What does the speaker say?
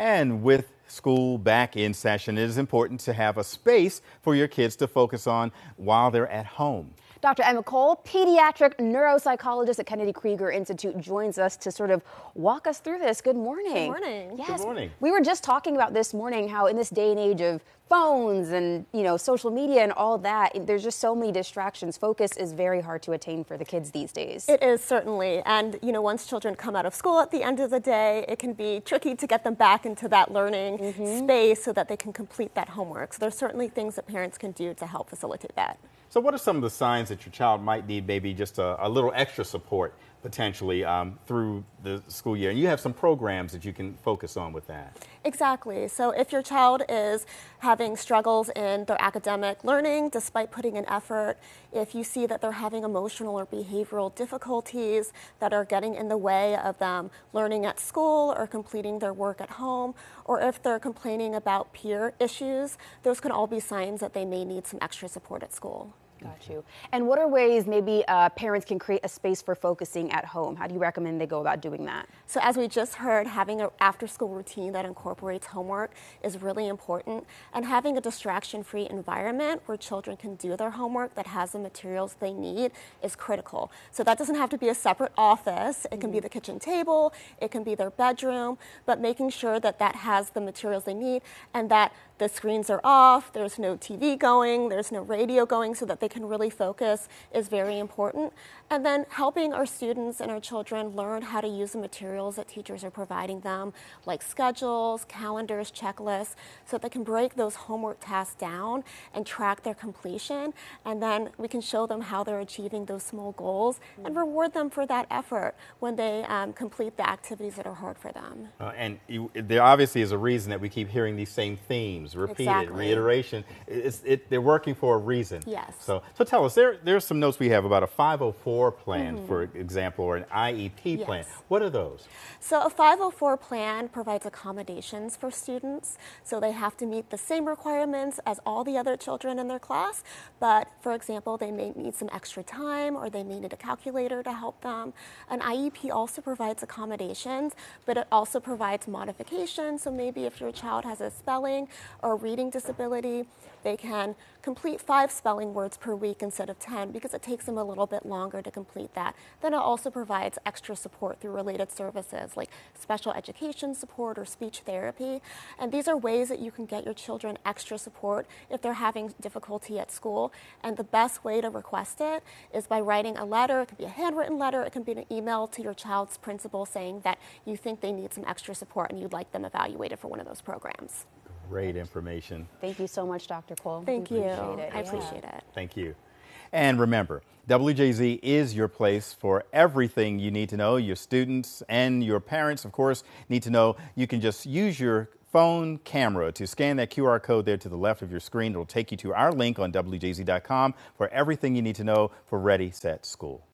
And with school back in session, it is important to have a space for your kids to focus on while they're at home. Dr. Emma Cole, pediatric neuropsychologist at Kennedy Krieger Institute, joins us to sort of walk us through this. Good morning. Good morning. Yes. Good morning. We were just talking about this morning how in this day and age of phones and, social media and all that, there's just so many distractions. Focus is very hard to attain for the kids these days. It is, certainly. And, once children come out of school at the end of the day, it can be tricky to get them back into that learning space so that they can complete that homework. So there's certainly things that parents can do to help facilitate that. So what are some of the signs that your child might need maybe just a little extra support potentially through the school year? And you have some programs that you can focus on with that. Exactly. So if your child is having struggles in their academic learning despite putting in effort, if you see that they're having emotional or behavioral difficulties that are getting in the way of them learning at school or completing their work at home, or if they're complaining about peer issues, those can all be signs that they may need some extra support at school. Got you. And what are ways maybe parents can create a space for focusing at home? How do you recommend they go about doing that? So as we just heard, having an after-school routine that incorporates homework is really important, and having a distraction-free environment where children can do their homework that has the materials they need is critical. So that doesn't have to be a separate office. It can be the kitchen table, it can be their bedroom, but making sure that that has the materials they need and that the screens are off, there's no TV going, there's no radio going, so that they can really focus is very important. And then helping our students and our children learn how to use the materials that teachers are providing them, like schedules, calendars, checklists, so that they can break those homework tasks down and track their completion. And then we can show them how they're achieving those small goals and reward them for that effort when they complete the activities that are hard for them. There obviously is a reason that we keep hearing these same themes, repeated, reiteration. They're working for a reason. Yes. So tell us, there's some notes we have about a 504 plan, for example, or an IEP plan. What are those? So a 504 plan provides accommodations for students. So they have to meet the same requirements as all the other children in their class. But for example, they may need some extra time, or they may need a calculator to help them. An IEP also provides accommodations, but it also provides modifications. So maybe if your child has a spelling or reading disability, they can complete 5 spelling words per week instead of 10 because it takes them a little bit longer to complete that. Then it also provides extra support through related services like special education support or speech therapy. And these are ways that you can get your children extra support if they're having difficulty at school. And the best way to request it is by writing a letter. It could be a handwritten letter. It can be an email to your child's principal saying that you think they need some extra support and you'd like them evaluated for one of those programs. Great information. Thank you so much, Dr. Cole. Thank you. I appreciate it. Thank you. And remember, WJZ is your place for everything you need to know. Your students and your parents, of course, need to know. You can just use your phone camera to scan that QR code there to the left of your screen. It'll take you to our link on WJZ.com for everything you need to know for Ready, Set, School.